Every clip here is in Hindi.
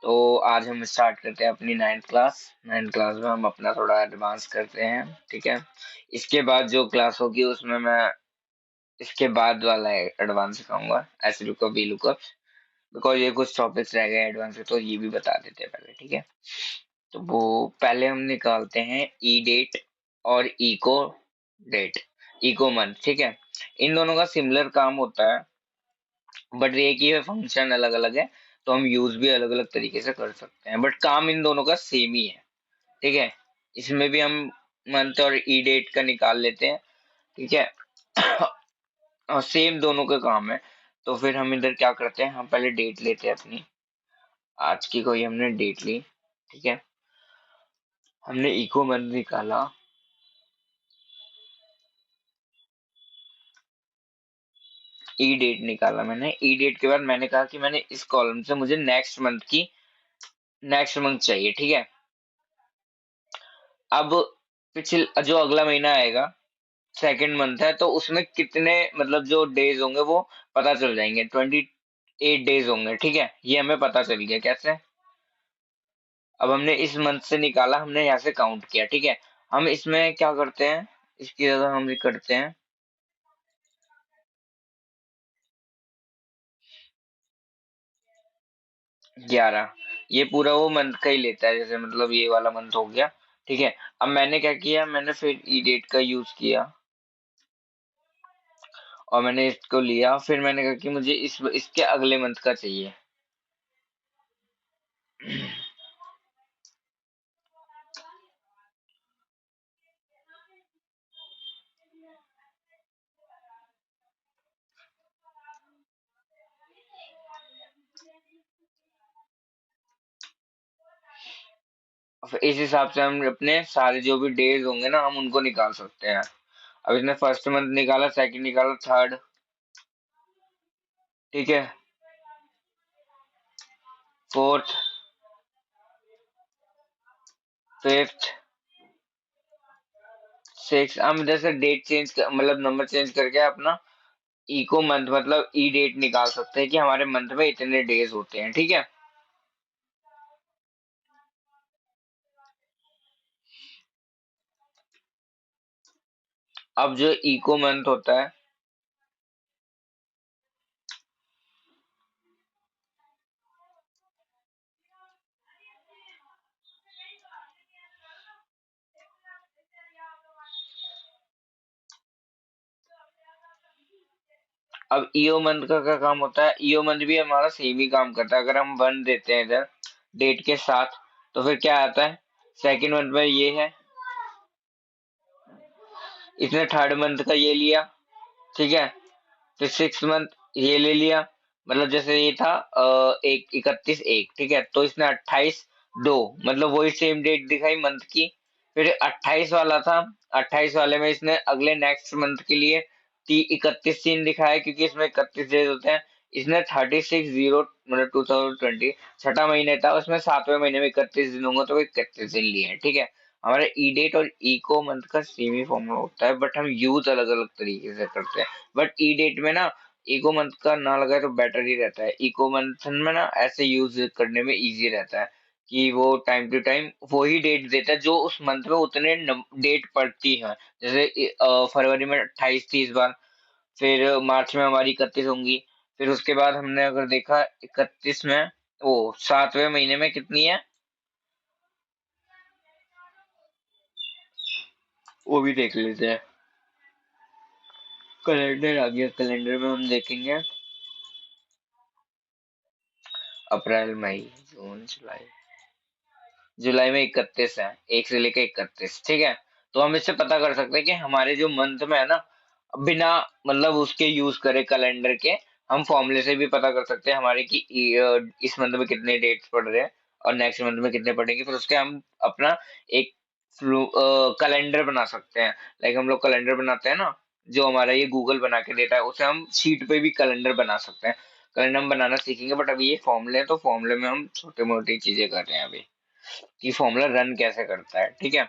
तो आज हम स्टार्ट करते हैं अपनी नाइन्थ क्लास में हम अपना थोड़ा एडवांस करते हैं। ठीक है, इसके बाद जो क्लास होगी उसमें मैं इसके बाद वाला एडवांस सिखाऊंगा, S lookup V lookup, because ये कुछ टॉपिक्स रह गए एडवांस के, तो ये भी बता देते हैं पहले। ठीक है, तो वो पहले हम निकालते हैं ई डेट और इको डेट, इको मंथ। ठीक है, इन दोनों का सिमिलर काम होता है, बट ये कि फंक्शन अलग अलग है, तो हम यूज भी अलग अलग तरीके से कर सकते हैं, बट काम इन दोनों का सेम ही है। ठीक है, इसमें भी हम मंथ और ई डेट का निकाल लेते हैं। ठीक है और सेम दोनों का काम है। तो फिर हम इधर क्या करते हैं, हम पहले डेट लेते हैं अपनी, आज की कोई हमने डेट ली। ठीक है, हमने इको मंथ निकाला, ई डेट निकाला। मैंने ई डेट के बाद मैंने कहा कि मैंने इस कॉलम से मुझे नेक्स्ट मंथ चाहिए। ठीक है, अब पिछले जो अगला महीना आएगा, सेकंड मंथ है, तो उसमें कितने मतलब जो डेज होंगे वो पता चल जाएंगे, 28 डेज होंगे। ठीक है, ये हमें पता चल गया कैसे। अब हमने इस मंथ से निकाला, हमने यहाँ से काउंट किया। ठीक है, हम इसमें क्या करते हैं, इसकी जगह हम ये करते हैं 11। ये पूरा वो मंथ का ही लेता है, जैसे मतलब ये वाला मंथ हो गया। ठीक है, अब मैंने क्या किया, मैंने फिर ई डेट का यूज किया और मैंने इसको लिया, फिर मैंने कहा कि मुझे इसके अगले मंथ का चाहिए। फिर इस हिसाब से हम अपने सारे जो भी डेज होंगे ना, हम उनको निकाल सकते हैं। अब इसने फर्स्ट मंथ निकाला, सेकंड निकाला, थर्ड, ठीक है, फोर्थ, फिफ्थ, सिक्स। हम इधर से डेट चेंज कर, मतलब नंबर चेंज करके अपना इको मंथ मतलब ई डेट निकाल सकते हैं कि हमारे मंथ में इतने डेज होते हैं। ठीक है, अब जो इको मंथ होता है, अब ईओ मंथ का क्या काम होता है, ईओ मंथ भी हमारा सेम ही काम करता है। अगर हम 1 देते हैं इधर डेट के साथ, तो फिर क्या आता है, सेकंड मंथ में ये है, इसने थर्ड मंथ का ये लिया। ठीक है, फिर सिक्स मंथ ये ले लिया, मतलब जैसे ये था एक 31 1। ठीक है, तो इसने 28 2, मतलब वही सेम डेट दिखाई मंथ की। फिर 28 वाला था, 28 वाले में इसने अगले नेक्स्ट मंथ के लिए 31 3 दिखाया, क्योंकि इसमें 31 डेज होते हैं। इसने 36 0 मतलब 2020 छठा महीने था, उसमें सातवें महीने में 31 दिन होंगे, तो 31 दिन लिए हैं। ठीक है, हमारे ई डेट और इको मंथ का सेम ही फॉर्मूला होता है, बट हम यूज अलग अलग तरीके से करते हैं। बट ई डेट में ना इको मंथ का ना लगाए तो बेटर ही रहता है। इको मंथ में ना ऐसे यूज करने में इजी रहता है कि वो टाइम टू टाइम वही डेट देता है जो उस मंथ में उतने डेट पड़ती है। जैसे फरवरी में 28 थी इस बार, फिर मार्च में हमारी 31 होंगी, फिर उसके बाद हमने अगर देखा 31 में, वो सातवें महीने में कितनी है वो भी देख लेते हैं। कैलेंडर आ गया, कैलेंडर में हम देखेंगे अप्रैल मई जून जुलाई, जुलाई में 31 है, 1 से लेकर 31। ठीक है, तो हम इससे पता कर सकते हैं कि हमारे जो मंथ में है ना, बिना मतलब उसके यूज करे कैलेंडर के, हम फॉर्मूले से भी पता कर सकते हैं हमारे कि इस मंथ में कितने डेट्स पड़ रहे हैं और नेक्स्ट मंथ में कितने पड़ेंगे। फिर उसके हम अपना एक कैलेंडर बना सकते हैं। लाइक हम लोग कैलेंडर बनाते हैं ना, जो हमारा ये गूगल बना के देता है, उसे हम शीट पे भी कैलेंडर बना सकते हैं। कैलेंडर हम बनाना सीखेंगे, बट अभी ये फॉर्मूले हैं, तो फॉर्मूले में हम छोटे मोटी चीजें कर रहे हैं अभी, कि फॉर्मूला रन कैसे करता है। ठीक है,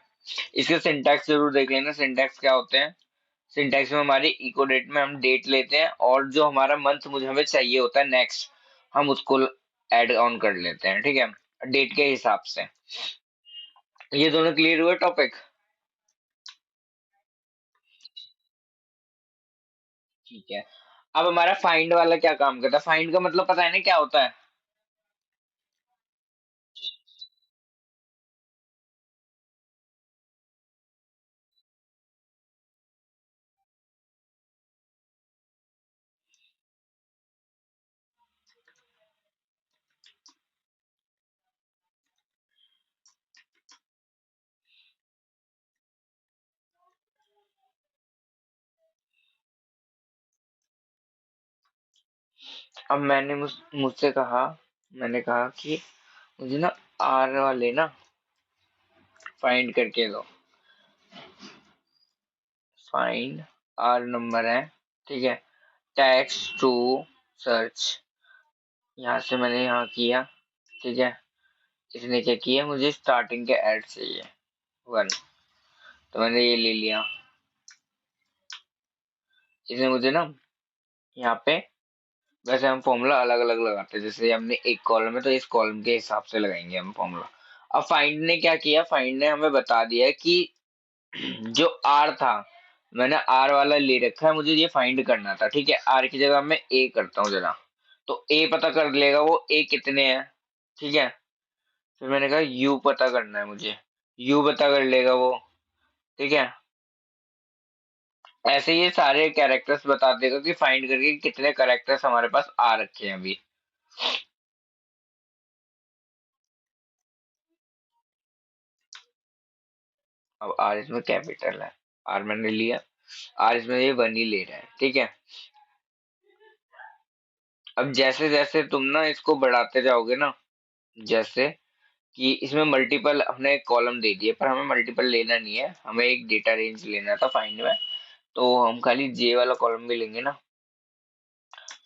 इसके सिंटैक्स जरूर देख लेना, सिंटैक्स क्या होते हैं। सिंटैक्स में हमारी इको डेट में हम डेट लेते हैं, और जो हमारा मंथ मुझे हमें चाहिए होता है नेक्स्ट, हम उसको ऐड ऑन कर लेते हैं। ठीक है, डेट के हिसाब से। ये दोनों क्लियर हुए टॉपिक? ठीक है। अब हमारा फाइंड वाला क्या काम करता है? फाइंड का मतलब पता है ना क्या होता है? अब मुझसे कहा, मैंने कहा कि मुझे ना आर वाले ना फाइंड करके दो। फाइंड आर नंबर है, ठीक है। टेक्स्ट टू सर्च, यहाँ से मैंने यहाँ किया, ठीक है। इसने क्या किया, मुझे स्टार्टिंग के ऐड चाहिए 1, तो मैंने ये ले लिया। इसने मुझे ना यहाँ पे, वैसे हम फॉर्मूला अलग अलग लगाते हैं, जैसे हमने एक कॉलम है तो इस कॉलम के हिसाब से लगाएंगे हम फॉर्मूला। अब फाइंड ने क्या किया, फाइंड ने हमें बता दिया कि जो आर था, मैंने आर वाला ले रखा है, मुझे ये फाइंड करना था, ठीक है। आर की जगह मैं ए करता हूँ जरा, तो ए पता कर लेगा वो ए कितने हैं, ठीक है। फिर मैंने कहा यू पता करना है मुझे, यू पता कर लेगा वो, ठीक है। ऐसे ये सारे कैरेक्टर्स बता देगा कि फाइंड करके कितने कैरेक्टर्स हमारे पास आ रखे हैं अभी। अब आर इसमें कैपिटल है, आर मैंने लिया, आर इसमें ये 1 ही ले रहा है, ठीक है। अब जैसे जैसे तुम ना इसको बढ़ाते जाओगे ना, जैसे कि इसमें मल्टीपल, हमने एक कॉलम दे दिए पर हमें मल्टीपल लेना नहीं है, हमें एक डेटा रेंज लेना था फाइंड में, तो हम खाली जे वाला कॉलम भी लेंगे ना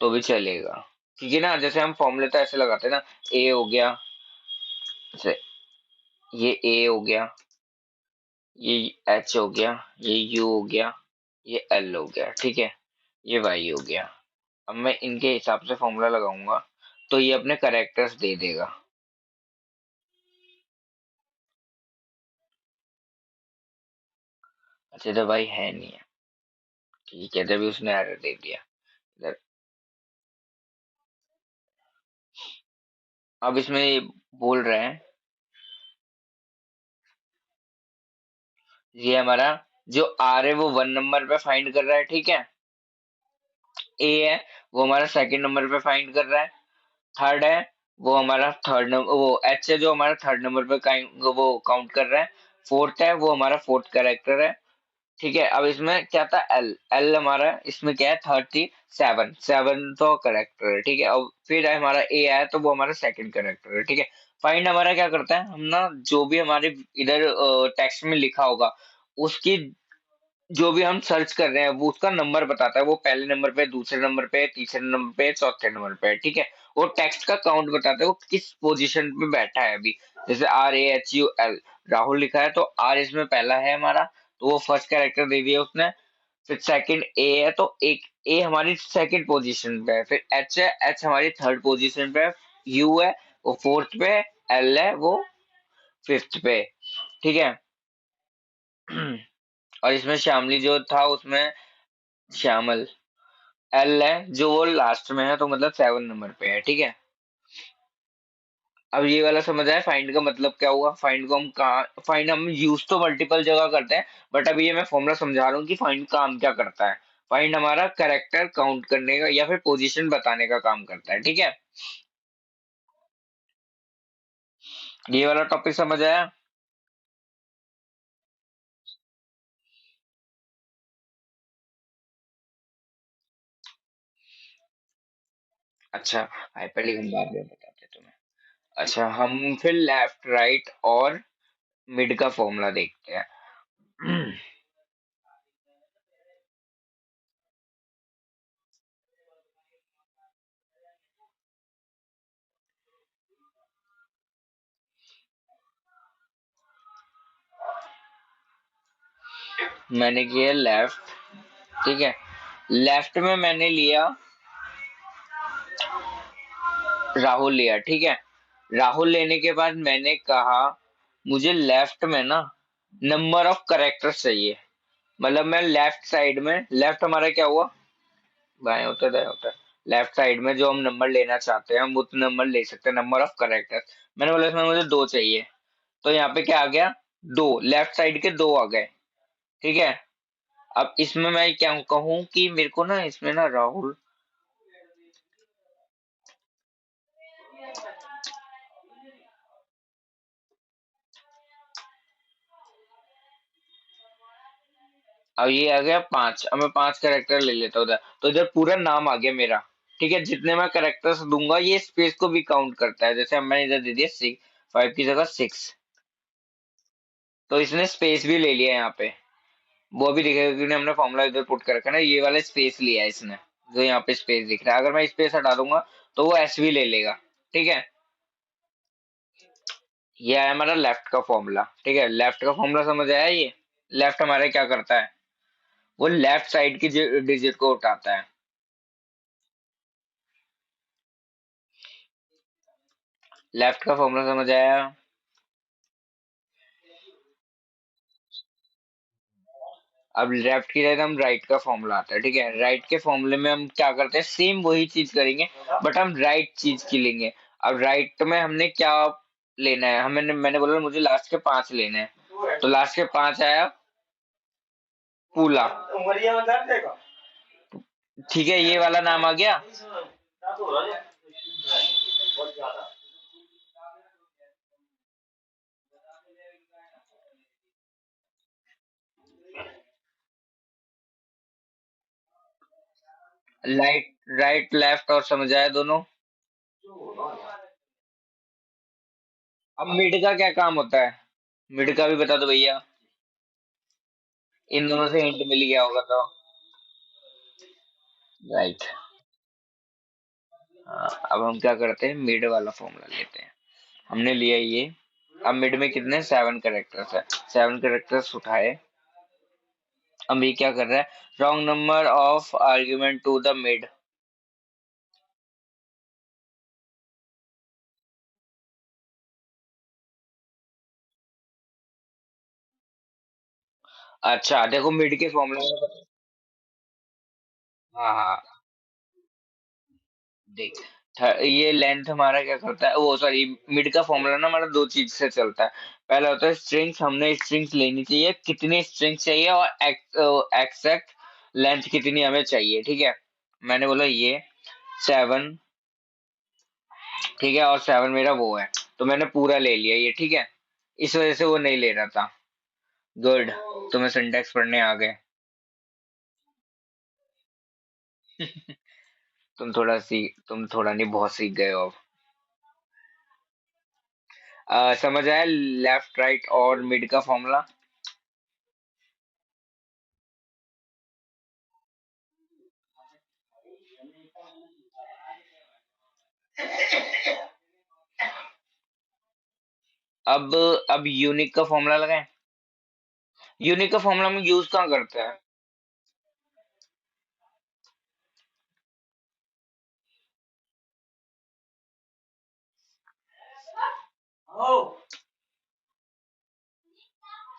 तो भी चलेगा। क्योंकि ना जैसे हम फॉर्मूले तो ऐसे लगाते हैं ना, ए हो गया, जैसे ये ए हो गया, ये एच हो गया, ये यू हो गया, ये एल हो गया, ठीक है, ये वाई हो गया। अब मैं इनके हिसाब से फॉर्मूला लगाऊंगा तो ये अपने करेक्टर्स दे देगा। अच्छा तो भाई है नहीं है, ठीक है, तभी उसने एरर दे दिया इधर। अब इसमें ये बोल रहे हैं, ये हमारा जो आर है वो 1 नंबर पे फाइंड कर रहा है, ठीक है। ए है वो हमारा सेकंड नंबर पे फाइंड कर रहा है। थर्ड है वो हमारा थर्ड नंबर, वो एच है जो हमारा थर्ड नंबर पे वो काउंट कर रहा है। फोर्थ है वो हमारा फोर्थ कैरेक्टर है, ठीक है। अब इसमें क्या था, एल, एल हमारा इसमें क्या है, 37, सेवन तो करेक्टर है, ठीक है। अब फिर हमारा ए आया तो वो हमारा सेकंड करेक्टर है, ठीक है। फाइंड हमारा क्या करता है, हम ना जो भी हमारे इधर टेक्स्ट में लिखा होगा उसकी, जो भी हम सर्च कर रहे हैं वो उसका नंबर बताता है, वो पहले नंबर पे, दूसरे नंबर पे, तीसरे नंबर पे, चौथे नंबर पे, ठीक है। वो टेक्स्ट का काउंट बताता है वो किस पोजीशन पे बैठा है अभी। जैसे RAHUL, राहुल लिखा है तो आर इसमें पहला है हमारा, तो वो फर्स्ट कैरेक्टर दे दिया उसने। फिर सेकंड ए है तो एक ए हमारी सेकंड पोजीशन पे है। फिर एच है, एच हमारी थर्ड पोजीशन पे है। यू है वो फोर्थ पे है। एल है वो फिफ्थ पे, ठीक है। और इसमें श्यामली जो था उसमें श्यामल, एल है जो वो लास्ट में है तो मतलब 7 नंबर पे है, ठीक है। अब ये वाला समझ आया फाइंड का मतलब क्या हुआ। फाइंड को हम कहा, फाइंड हम यूज तो मल्टीपल जगह करते हैं, बट अभी ये मैं फॉर्मूला समझा रहा हूँ कि फाइंड काम क्या करता है। फाइंड हमारा करेक्टर काउंट करने का या फिर पोजीशन बताने का काम करता है, ठीक है। ये वाला टॉपिक समझ आया? अच्छा, हाइपरलिंक बाद में बताते हैं तुम्हें। अच्छा, हम फिर लेफ्ट राइट और मिड का फॉर्मूला देखते हैं। मैंने किया लेफ्ट, ठीक है। लेफ्ट में मैंने लिया राहुल लिया, ठीक है। राहुल लेने के बाद मैंने कहा मुझे लेफ्ट में ना नंबर ऑफ करेक्टर्स चाहिए। मतलब मैं लेफ्ट साइड में, लेफ्ट हमारा क्या हुआ, बाएं होता है दाएं होता है, लेफ्ट साइड में जो हम नंबर लेना चाहते हैं हम उतना नंबर ले सकते हैं, नंबर ऑफ करेक्टर्स। मैंने बोला इसमें मुझे दो चाहिए, तो यहाँ पे क्या आ गया, दो, लेफ्ट साइड के दो आ गए। ठीक है, अब इसमें मैं क्या कहूँ कि मेरे को ना इसमें ना राहुल, अब ये आ गया पांच, अब मैं पांच करेक्टर ले लेता हूँ उधर, तो इधर पूरा नाम आ गया मेरा। ठीक है, जितने मैं करेक्टर्स दूंगा ये स्पेस को भी काउंट करता है, जैसे अब मैंने इधर दे दिया सिक्स, फाइव की जगह सिक्स, तो इसने स्पेस भी ले लिया यहाँ पे। वो भी दिखेगा क्योंकि हमने फॉर्मूला इधर पुट कर रखा है ना, ये वाला स्पेस लिया है इसने, जो यहाँ पे स्पेस दिख रहा है, अगर मैं स्पेस हटा दूंगा तो वो एस भी ले लेगा। ठीक है, ये है हमारा लेफ्ट का फॉर्मूला। ठीक है, लेफ्ट का फॉर्मूला समझ आया ये। लेफ्ट हमारे क्या करता है, वो लेफ्ट साइड की डिजिट को उठाता है। लेफ्ट का फॉर्मूला समझ आया। अब लेफ्ट की जगह हम राइट का फॉर्मूला आता है। ठीक है, राइट के फॉर्मूले में हम क्या करते हैं, सेम वही चीज करेंगे, बट हम राइट चीज की लेंगे। अब राइट में हमने क्या लेना है, हमें, मैंने बोला मुझे लास्ट के पांच लेने हैं, तो लास्ट के पांच आया पूला। ठीक है, ये वाला नाम आ गया। राइट, राइट लेफ्ट और समझ आया दोनों। अब मिड का क्या काम होता है, मिड का भी बता दो भैया। इन दोनों से हिंट मिल गया होगा तो। राइट। अब हम क्या करते हैं, मिड वाला फॉर्मूला लेते हैं। हमने लिया ये। अब मिड में कितने, सेवन करेक्टर्स है, सेवन करेक्टर्स उठाए। अब ये क्या कर रहा है, wrong number of argument to the mid. अच्छा देखो मिड के फॉर्मूला में, हाँ हाँ, देख, ये लेंथ हमारा क्या करता है, वो सॉरी, मिड का फॉर्मूला ना हमारा दो चीज से चलता है। पहला होता है स्ट्रिंग्स, हमने स्ट्रिंग्स लेनी चाहिए, कितनी स्ट्रिंग्स चाहिए, और एक्सैक्ट लेंथ कितनी हमें चाहिए। ठीक है, मैंने बोला ये सेवन, ठीक है, और सेवन मेरा वो है, तो मैंने पूरा ले लिया ये। ठीक है, इस वजह से वो नहीं ले रहा था। गुड, तुम्हें सिंटेक्स पढ़ने आ गए। तुम थोड़ा नहीं बहुत सीख गए हो अब। समझ आया लेफ्ट राइट और मिड का फॉर्मूला। अब अब यूनिक का फॉर्मूला लगाएं। यूनिक का फॉर्मूला हम यूज कहाँ करते हैं,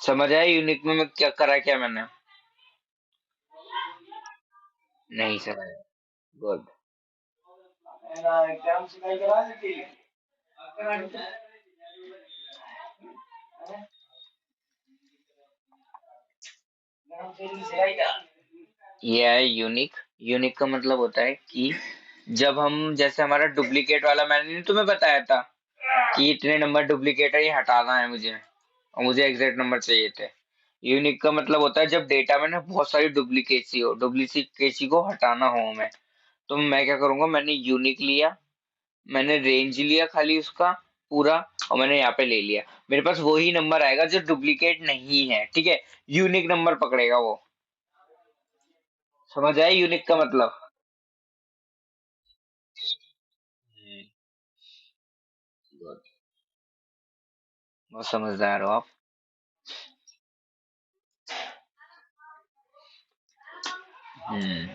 समझ आया यूनिक में मैं क्या करा, क्या मैंने, नहीं समझ। गुड। ये है यूनिक। यूनिक का मतलब होता है कि जब हम, जैसे हमारा डुप्लीकेट वाला, मैंने नहीं तुम्हें बताया था कि इतने नंबर डुप्लीकेट है, ये हटाना है मुझे, और मुझे एग्जैक्ट नंबर चाहिए थे। यूनिक का मतलब होता है जब डेटा में ना बहुत सारी डुप्लीकेसी हो, डुप्लीकेसी को हटाना हो हमें, तो मैं क्या करूंगा, मैंने यूनिक लिया, मैंने रेंज लिया खाली उसका पूरा, और मैंने यहाँ पे ले लिया, मेरे पास वही नंबर आएगा जो डुप्लीकेट नहीं है। ठीक है, यूनिक नंबर पकड़ेगा वो। समझ आया यूनिक का मतलब। हम्म, बहुत बहुत समझदार हो आप। हम्म।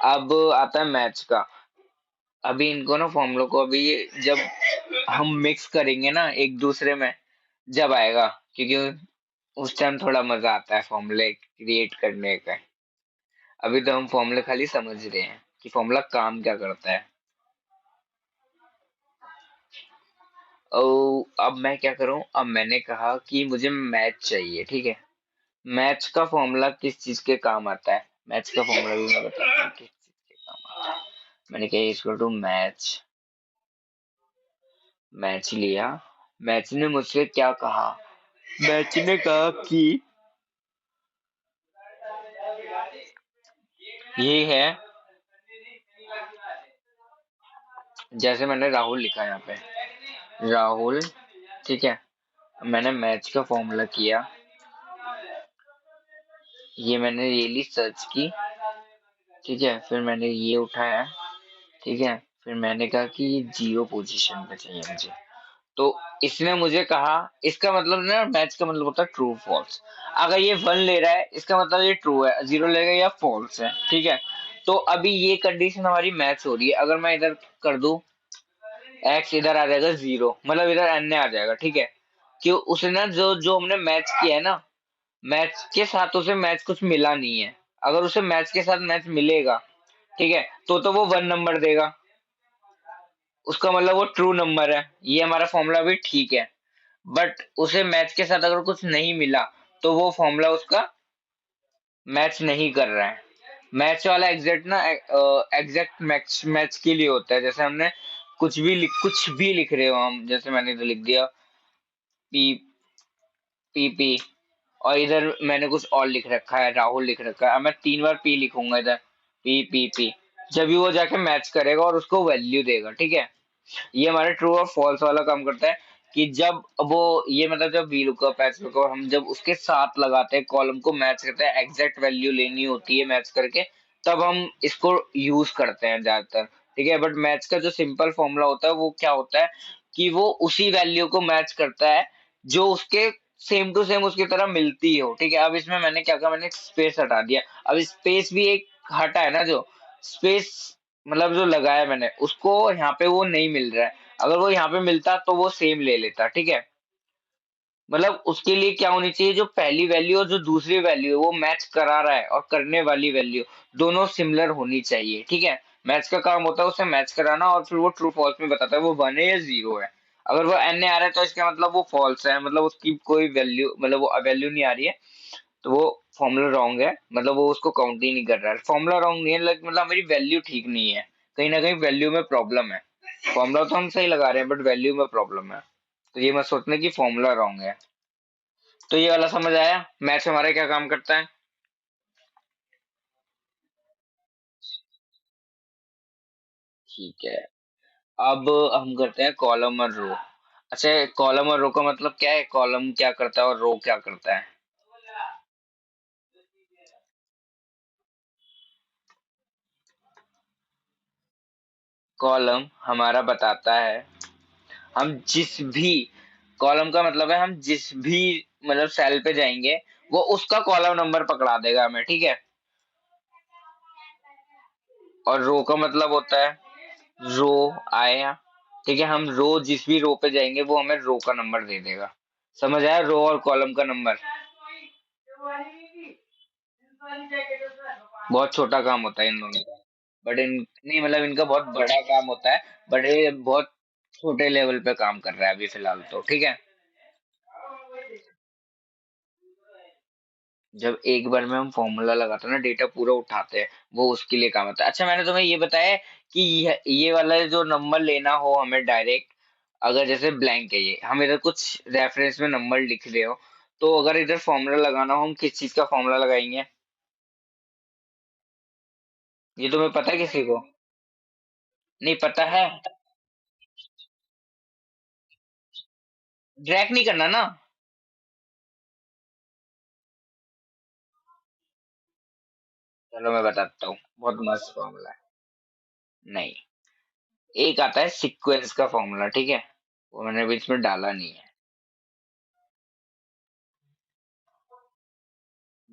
अब आता है मैथ्स का। अभी इनको ना फॉर्मूलों को अभी जब हम मिक्स करेंगे ना एक दूसरे में, जब आएगा, क्योंकि उस टाइम थोड़ा मजा आता है फॉर्मूले क्रिएट करने का। अभी तो हम फॉर्मूले खाली समझ रहे हैं कि फॉर्मूला काम क्या करता है। अब मैं क्या करूं, अब मैंने कहा कि मुझे मैच चाहिए, ठीक है। मैच का फॉर्मूला किस चीज के काम आता है, मैच का फॉर्मूला भी मैं बताता हूँ किस चीज के काम आता है। मैंने कहा इक्वल टू मैच, मैच लिया। मैच ने मुझसे क्या कहा, मैच ने कहा कि ये है, जैसे मैंने राहुल लिखा यहाँ पे, राहुल, ठीक है। मैंने मैच का फॉर्मूला किया, ये मैंने ये ली सर्च की, ठीक है। फिर मैंने ये उठाया, ठीक है। फिर मैंने कहा कि ये 0 पोजीशन पे चाहिए मुझे। तो इसने मुझे कहा, इसका मतलब ना मैच का मतलब होता है ट्रू फॉल्स। अगर ये 1 ले रहा है इसका मतलब ये ट्रू है, 0 लेगा या फॉल्स है, ठीक है। तो अभी ये कंडीशन हमारी मैच हो रही है। अगर मैं इधर कर दूं x, इधर आ जाएगा 0, मतलब इधर n आ जाएगा, ठीक है। क्यों, उसने ना जो जो हमने मैच किया है ना, मैच के साथ उसे मैच कुछ मिला नहीं है। अगर उसे मैच के साथ मैच मिलेगा, ठीक है, तो वो 1 नंबर देगा, उसका मतलब वो ट्रू नंबर है, ये हमारा फॉर्मूला भी ठीक है। बट उसे मैच के साथ अगर कुछ नहीं मिला, तो वो फॉर्मूला उसका मैच नहीं कर रहा है। मैच वाला एग्जैक्ट ना एग्जैक्ट मैच मैच के लिए होता है। जैसे हमने कुछ भी लिख रहे हो हम, जैसे मैंने तो लिख दिया पी पी पी, और इधर मैंने कुछ और लिख रखा है, राहुल लिख रखा है। अब मैं 3 बार पी लिखूंगा इधर, पी पी पी, जब भी वो जाके मैच करेगा और उसको वैल्यू देगा, ठीक है। ये हमारे ट्रू और फॉल्स वाला काम करता है कि जब वो ये मतलब जब वी लुकअप एच लुकअप हम जब उसके साथ लगाते हैं, कॉलम को मैच करते हैं, एग्जैक्ट वैल्यू लेनी होती है मैच करके, तब हम इसको यूज करते हैं ज्यादातर, ठीक है। बट मैच का जो सिंपल फॉर्मूला होता है वो क्या होता है कि वो उसी वैल्यू को मैच करता है जो उसके सेम टू सेम उसकी तरह मिलती हो, ठीक है। अब इसमें मैंने क्या कहा, मैंने स्पेस हटा दिया। अब स्पेस भी एक हटा है ना, जो स्पेस मतलब जो लगाया मैंने उसको यहाँ पे वो नहीं मिल रहा है। अगर वो यहाँ पे मिलता तो वो सेम ले लेता, ठीक है। मतलब उसके लिए क्या होनी चाहिए, जो पहली वैल्यू और जो दूसरी वैल्यू है वो मैच करा रहा है, और करने वाली वैल्यू दोनों सिमिलर होनी चाहिए, ठीक है। मैच का काम होता है उसे मैच कराना, और फिर वो ट्रू फॉल्स में बताता है वो 1 है या 0 है। अगर वो एन आ रहा है तो इसका मतलब वो फॉल्स है, मतलब उसकी कोई वैल्यू, मतलब वो वैल्यू नहीं आ रही है, तो वो फॉर्मूला रॉन्ग है, मतलब वो उसको काउंट ही नहीं कर रहा है। फॉर्मूला रॉन्ग नहीं है, मतलब मेरी वैल्यू ठीक नहीं है, कहीं ना कहीं वैल्यू में प्रॉब्लम है। फॉर्मूला तो हम सही लगा रहे हैं बट वैल्यू में प्रॉब्लम है, तो ये मत सोचना कि फॉर्मूला रॉन्ग है। तो ये वाला समझ आया मैच हमारा क्या काम करता है। ठीक है, अब हम करते हैं कॉलम और रो। अच्छा, कॉलम और रो का मतलब क्या है, कॉलम क्या करता है और रो क्या करता है। कॉलम हमारा बताता है, हम जिस भी, कॉलम का मतलब है हम जिस भी मतलब सेल पे जाएंगे वो उसका कॉलम नंबर पकड़ा देगा हमें, ठीक है। और रो का मतलब होता है रो आया, ठीक है। हम रो जिस भी रो पे जाएंगे वो हमें रो का नंबर दे देगा। समझ आया, रो और कॉलम का नंबर। बहुत छोटा काम होता है इन दोनों का, बट इन नहीं मतलब इनका बहुत बड़ा काम होता है, बट ये बहुत छोटे लेवल पे काम कर रहा है अभी फिलहाल तो, ठीक है। जब एक बार में हम फॉर्मूला लगाते हैं ना, डेटा पूरा उठाते हैं, वो उसके लिए काम आता है। अच्छा, मैंने तुम्हें ये बताया कि ये वाला जो नंबर लेना हो हमें डायरेक्ट, अगर जैसे ब्लैंक है ये, हम इधर कुछ रेफरेंस में नंबर लिख रहे हो, तो अगर इधर फॉर्मूला लगाना हो हम किस चीज का फॉर्मूला लगाएंगे, ये तुम्हें पता है किसी को, नहीं पता है। ड्रैग नहीं करना ना। चलो मैं बताता हूँ, बहुत मस्त फॉर्मूला है। नहीं, एक आता है सीक्वेंस का फॉर्मूला, ठीक है, वो मैंने बीच में डाला नहीं है।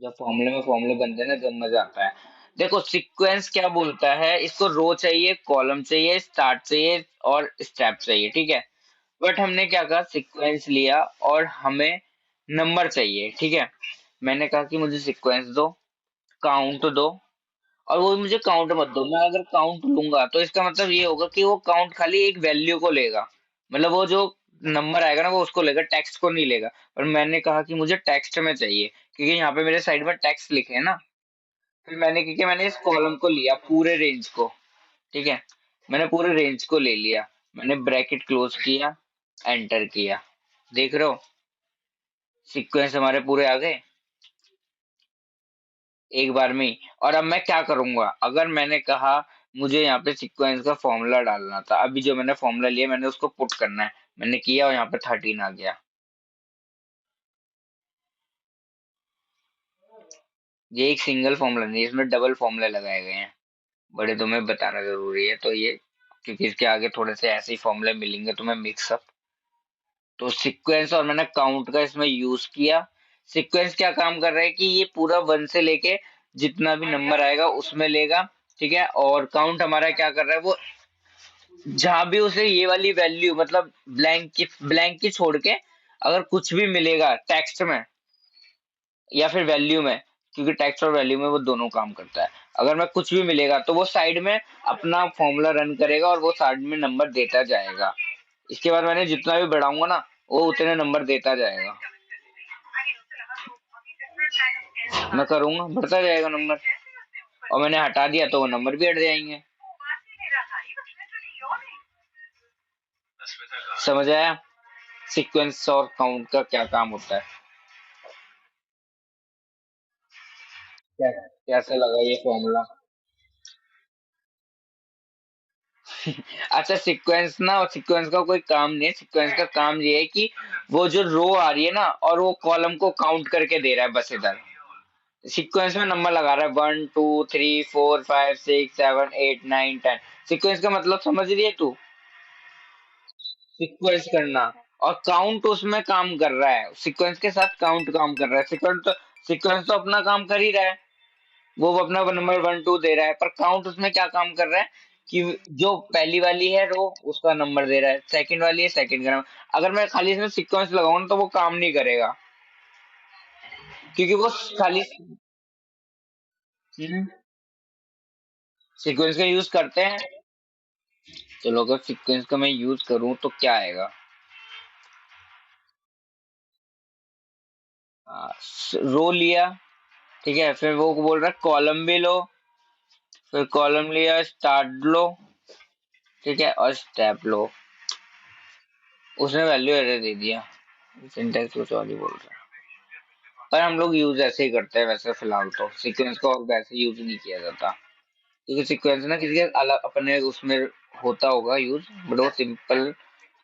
जब फॉर्मूले में फॉर्मूले बनते हैं ना जब मजा आता है। देखो सीक्वेंस क्या बोलता है, इसको रो चाहिए, कॉलम चाहिए, स्टार्ट चाहिए और स्टेप चाहिए, ठीक है। बट हमने क्या कहा, सीक्वेंस लिया और हमें नंबर चाहिए, ठीक है। मैंने कहा कि मुझे सीक्वेंस दो, काउंट दो, और वो मुझे काउंट मत दो। मैं अगर काउंट लूंगा तो इसका मतलब ये होगा कि वो काउंट खाली एक वैल्यू को लेगा, मतलब वो जो नंबर आएगा ना वो उसको लेगा, टेक्स्ट को नहीं लेगा। और मैंने कहा कि मुझे टेक्स्ट में चाहिए, क्योंकि यहाँ पे मेरे साइड में टेक्स्ट लिखे है ना। फिर मैंने क्या किया, मैंने इस कॉलम को लिया, पूरे रेंज को, ठीक है। मैंने पूरे रेंज को ले लिया, मैंने ब्रैकेट क्लोज किया, एंटर किया। देख रहे हो, सीक्वेंस हमारे पूरे आ गए एक बार में ही। और अब मैं क्या करूंगा, अगर मैंने कहा मुझे यहाँ पे सीक्वेंस का फॉर्मूला डालना था, अभी जो मैंने फॉर्मूला लिया मैंने उसको पुट करना है, मैंने किया और यहाँ पे 13 आ गया। ये एक सिंगल फॉर्मूला नहीं, इसमें डबल फॉर्मूले लगाए गए हैं, बड़े तुम्हें बताना जरूरी है तो ये, क्योंकि इसके आगे थोड़े से ऐसे ही फॉर्मूले मिलेंगे तुम्हें मिक्सअप। तो सीक्वेंस और मैंने काउंट का इसमें यूज किया। सीक्वेंस क्या काम कर रहा है कि ये पूरा वन से लेके जितना भी नंबर आएगा उसमें लेगा, ठीक है। और काउंट हमारा क्या कर रहा है, वो जहां भी उसे ये वाली वैल्यू, मतलब ब्लैंक की छोड़ के अगर कुछ भी मिलेगा टेक्स्ट में या फिर वैल्यू में, क्योंकि टेक्स्ट और वैल्यू में वो दोनों काम करता है, अगर मैं कुछ भी मिलेगा तो वो साइड में अपना फॉर्मूला रन करेगा और वो साइड में नंबर देता जाएगा। इसके बाद मैंने जितना भी बढ़ाऊंगा ना वो उतने नंबर देता जाएगा, मैं करूंगा बढ़ता जाएगा नंबर, और मैंने हटा दिया तो वो नंबर भी हट जाएंगे। समझ आया सीक्वेंस और काउंट का क्या काम होता है? कैसे लगा ये फॉर्मूला? अच्छा सीक्वेंस ना, और सीक्वेंस का कोई काम नहीं है, सीक्वेंस का काम ये है कि वो जो रो आ रही है ना और वो कॉलम को काउंट करके दे रहा है बस इधर। सीक्वेंस में नंबर लगा रहा है 1 2 3 4 5 6 7 8 9 10। सीक्वेंस का मतलब समझ रही है तू, सीक्वेंस करना। और काउंट उसमें काम कर रहा है, सीक्वेंस के साथ काउंट काम कर रहा है। सीक्वेंस तो अपना काम कर ही रहा है, वो अपना नंबर 1 2 दे रहा है, पर काउंट उसमें क्या काम कर रहा है कि जो पहली वाली है रो उसका नंबर दे रहा है, सेकंड वाली है सेकंड का नंबर। अगर मैं खाली इसमें सीक्वेंस लगाऊं ना तो वो काम नहीं करेगा, क्योंकि वो खाली सीक्वेंस का यूज करते हैं। चलो अगर सीक्वेंस का मैं यूज करूं तो क्या आएगा, रो लिया, ठीक है। फिर वो बोल रहा है कॉलम भी लो, फिर कॉलम लिया, स्टार्ट लो, ठीक है, और स्टेप लो। उसने वैल्यू एरर दे दिया, सिंटेक्स कुछ और ही बोल रहा है। पर हम लोग यूज ऐसे ही करते हैं वैसे, फिलहाल तो सीक्वेंस को वैसे यूज नहीं किया जाता, क्योंकि सीक्वेंस ना किसी के अलग अपने उसमें होता होगा यूज, बट वो सिंपल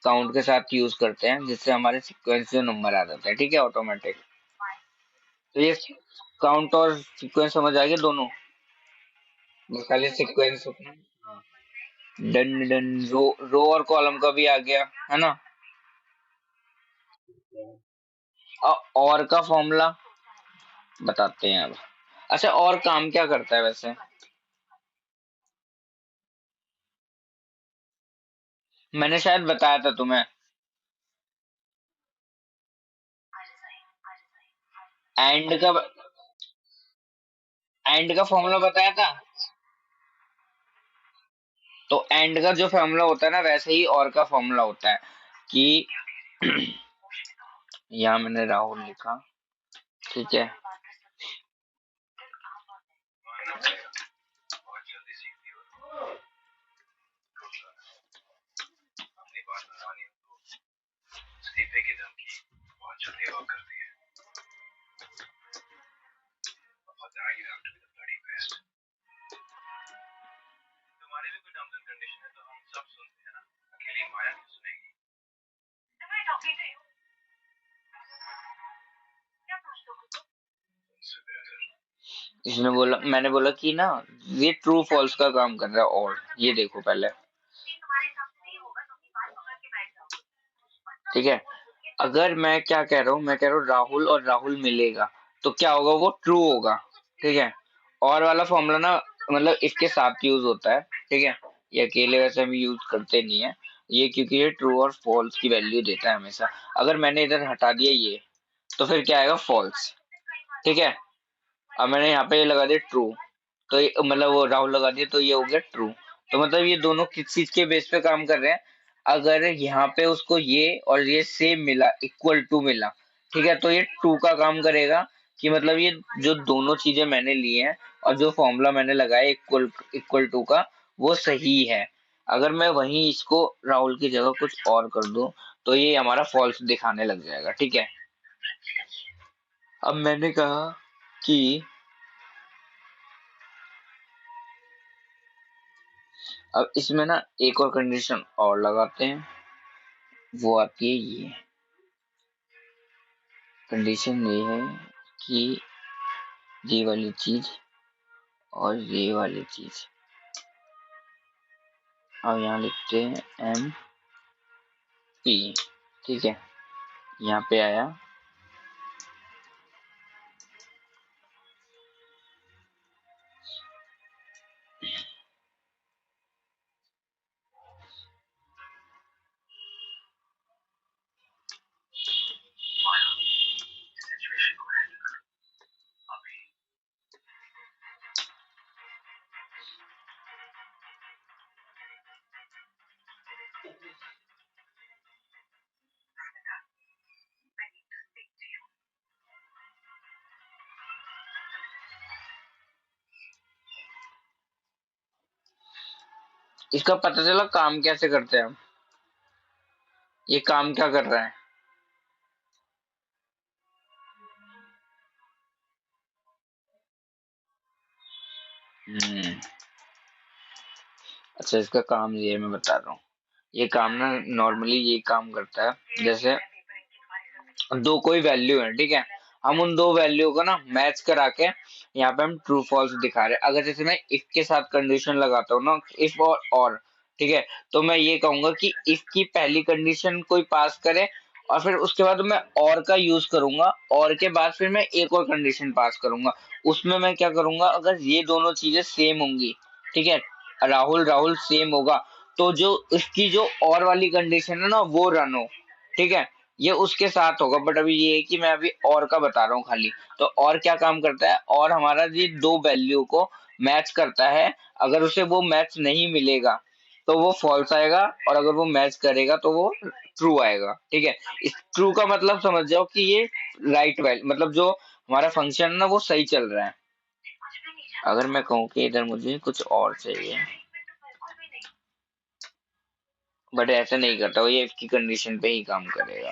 काउंट के साथ यूज करते हैं जिससे हमारे सीक्वेंस जो नंबर आ जाते हैं, ठीक है, ऑटोमेटिक। तो ये काउंट और सीक्वेंस समझ आ गए दोनों, बस खाली सीक्वेंस। डन डन, रो और कॉलम का भी आ गया है ना। और का फॉर्मूला बताते हैं अब। अच्छा और काम क्या करता है वैसे, मैंने शायद बताया था तुम्हें। एंड का, एंड का फॉर्मूला बताया था। तो एंड का जो फॉर्मूला होता है ना वैसे ही और का फॉर्मूला होता है कि यहाँ मैंने राहुल लिखा, ठीक है। इसने बोला, मैंने बोला कि ना ये ट्रू फॉल्स का काम कर रहा है, और ये देखो पहले, ठीक है। अगर मैं क्या कह रहा हूँ, मैं कह रहा हूँ राहुल और राहुल मिलेगा तो क्या होगा, वो ट्रू होगा, ठीक है। और वाला फॉर्मूला ना मतलब इसके साथ यूज होता है, ठीक है। ये अकेले वैसे हम यूज करते नहीं है ये, क्योंकि ये ट्रू और फॉल्स की वैल्यू देता है हमेशा। अगर मैंने इधर हटा दिया ये, तो फिर क्या आएगा, फॉल्स, ठीक है। अब मैंने यहाँ पे ये लगा दिया ट्रू, तो ये मतलब वो राहुल लगा दिया, तो ये हो गया ट्रू। तो मतलब ये दोनों किस चीज के बेस पे काम कर रहे हैं, अगर यहाँ पे उसको ये और ये सेम मिला, इक्वल टू मिला, ठीक है, तो ये ट्रू का काम करेगा, कि मतलब ये जो दोनों चीजें मैंने ली हैं और जो फॉर्मूला मैंने लगाया इक्वल इक्वल टू का, वो सही है। अगर मैं वहीं इसको राहुल की जगह कुछ और कर दूं, तो ये हमारा फॉल्स दिखाने लग जाएगा, ठीक है। अब मैंने कहा कि अब इसमें ना एक और कंडीशन और लगाते हैं, वो आती है ये कंडीशन, ये है कि ये वाली चीज और ये वाली चीज, अब यहाँ लिखते हैं एम पी, ठीक है। यहाँ पे आया, इसका पता चला काम कैसे करते हैं हम, ये काम क्या कर रहा है। हम्म, अच्छा, इसका काम ये मैं बता रहा हूँ। ये काम ना नॉर्मली ये काम करता है, जैसे दो कोई वैल्यू है, ठीक है। हम उन दो वैल्यू को ना मैच करा के यहाँ पे हम ट्रू फॉल्स दिखा रहे हैं। अगर जैसे मैं इफ के साथ कंडीशन लगाता हूँ ना, इफ और ठीक है, तो मैं ये कहूंगा कि इफ की पहली कंडीशन कोई पास करे, और फिर उसके बाद मैं और का यूज करूंगा, और के बाद फिर मैं एक और कंडीशन पास करूंगा। उसमें मैं क्या करूंगा, अगर ये दोनों चीजें सेम होंगी, ठीक है, राहुल राहुल सेम होगा, तो जो इसकी जो और वाली कंडीशन है ना वो रन हो, ठीक है, ये उसके साथ होगा। बट अभी ये है कि मैं अभी और का बता रहा हूँ खाली। तो और क्या काम करता है, और हमारा ये दो वैल्यू को मैच करता है। अगर उसे वो मैच नहीं मिलेगा तो वो फॉल्स आएगा, और अगर वो मैच करेगा तो वो ट्रू आएगा, ठीक है। इस ट्रू का मतलब समझ जाओ कि ये राइट वैल्यू, मतलब जो हमारा फंक्शन है ना वो सही चल रहा है। अगर मैं कहूँ कि इधर मुझे कुछ और चाहिए, बट ऐसे नहीं करता, वो ये इसकी कंडीशन पे ही काम करेगा,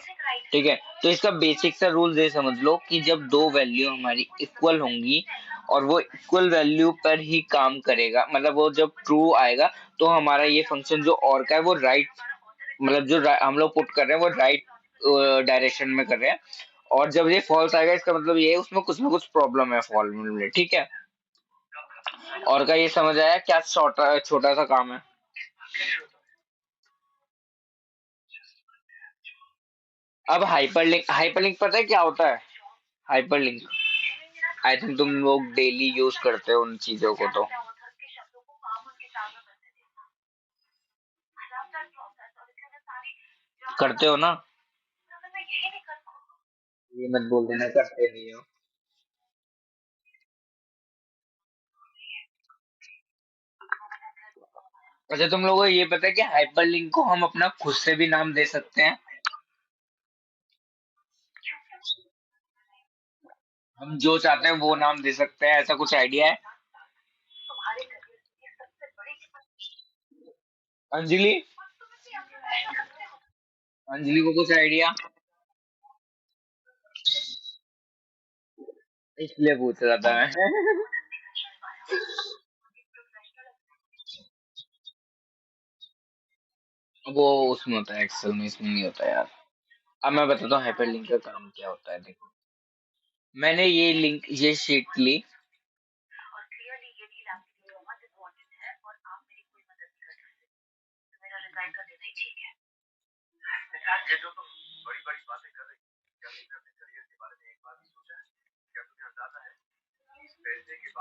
ठीक है। तो इसका बेसिक सा रूल ये समझ लो कि जब दो वैल्यू हमारी इक्वल होंगी और वो इक्वल वैल्यू पर ही काम करेगा, मतलब वो जब ट्रू आएगा, तो हमारा ये फंक्शन जो और का है वो राइट, मतलब जो हम लोग पुट कर रहे हैं वो राइट डायरेक्शन में कर रहे हैं। और जब ये फॉल्स आएगा, इसका मतलब ये है उसमें कुछ ना कुछ प्रॉब्लम है फॉर्मूले में, ठीक है। और का ये समझ आया क्या, छोटा छोटा सा काम है। अब हाइपरलिंक पता है क्या होता है। हाइपरलिंक, आई थिंक तुम लोग डेली यूज करते हो उन चीजों को, तो करते हो ना। ये मत बोल देना करते नहीं हो। अच्छा, तुम लोगों को ये पता है कि हाइपरलिंक को हम अपना खुद से भी नाम दे सकते हैं। हम जो चाहते हैं वो नाम दे सकते हैं, ऐसा कुछ आइडिया है। अंजलि, अंजलि को कुछ आइडिया, इसलिए पूछ रहा था मैं। वो उसमें होता है एक्सेल में, इसमें नहीं होता यार। अब मैं बताता हूँ हाइपरलिंक का काम क्या होता है, देखो। मैंने ये लिंक, ये शीट ली,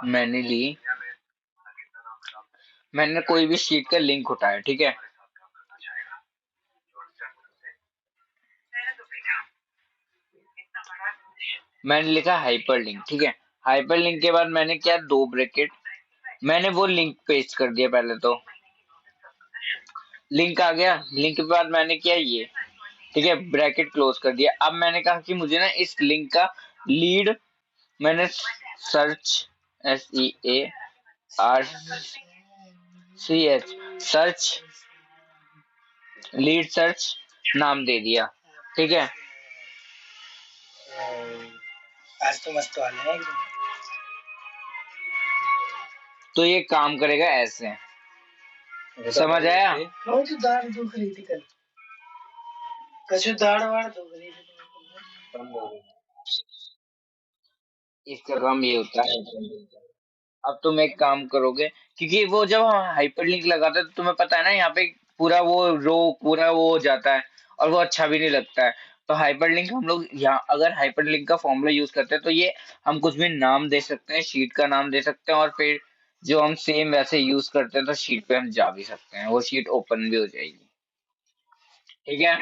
मैंने ली, मैंने कोई भी शीट का लिंक उठाया, ठीक है। मैंने लिखा हाइपर लिंक, ठीक है। हाइपर लिंक के बाद मैंने क्या, दो ब्रैकेट, मैंने वो लिंक पेस्ट कर दिया। पहले तो लिंक आ गया, लिंक के बाद मैंने किया ये, ठीक है, ब्रैकेट क्लोज कर दिया। अब मैंने कहा कि मुझे ना इस लिंक का लीड, मैंने search, SEARCH, search, lead search नाम दे दिया, ठीक है। आज तो मस्त वाला है एकदम। तो ये काम करेगा ऐसे, समझ आया? बहुत दाढ़ दुख रही थी कल, कछु दाढ़ वाढ़ दुख रही थी। इसका काम ये होता है। अब तुम एक काम करोगे, क्योंकि वो जब हम हाइपरलिंक लगाते हैं तो तुम्हें पता है ना, यहाँ पे पूरा वो रो पूरा वो हो जाता है और वो अच्छा भी नहीं लगता है। तो हाइपरलिंक हम लोग यहाँ अगर हाइपरलिंक का फॉर्मूला यूज करते हैं तो ये हम कुछ भी नाम दे सकते हैं, शीट का नाम दे सकते हैं, और फिर जो हम सेम वैसे यूज करते हैं तो शीट पे हम जा भी सकते हैं, वो शीट ओपन भी हो जाएगी, ठीक है।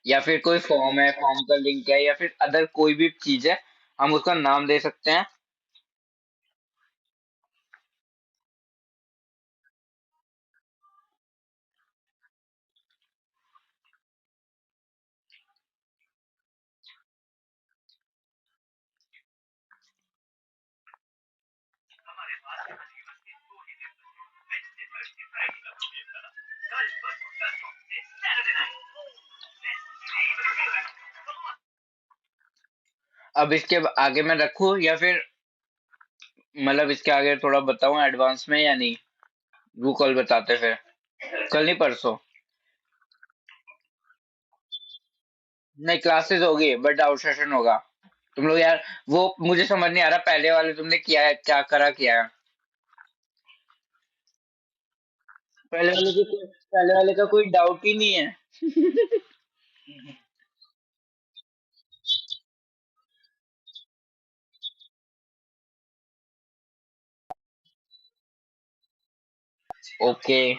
या फिर कोई फॉर्म है, फॉर्म का लिंक है, या फिर अदर कोई भी चीज है, हम उसका नाम दे सकते हैं। अब इसके आगे मैं रखूं या फिर मतलब इसके आगे थोड़ा बताऊं एडवांस में या नहीं? वो कल बताते फिर, कल नहीं परसों। नहीं, क्लासेस होगी बट आउट सेशन होगा। तुम लोग यार, वो मुझे समझ नहीं आ रहा, पहले वाले तुमने किया है क्या, करा किया है? पहले वाले का कोई डाउट ही नहीं है। ओके,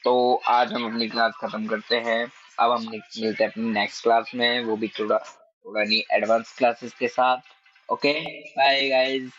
तो आज हम अपनी क्लास खत्म करते हैं। अब हम मिलते हैं अपनी नेक्स्ट क्लास में, वो भी थोड़ा थोड़ा नहीं एडवांस क्लासेस के साथ। Okay, bye guys.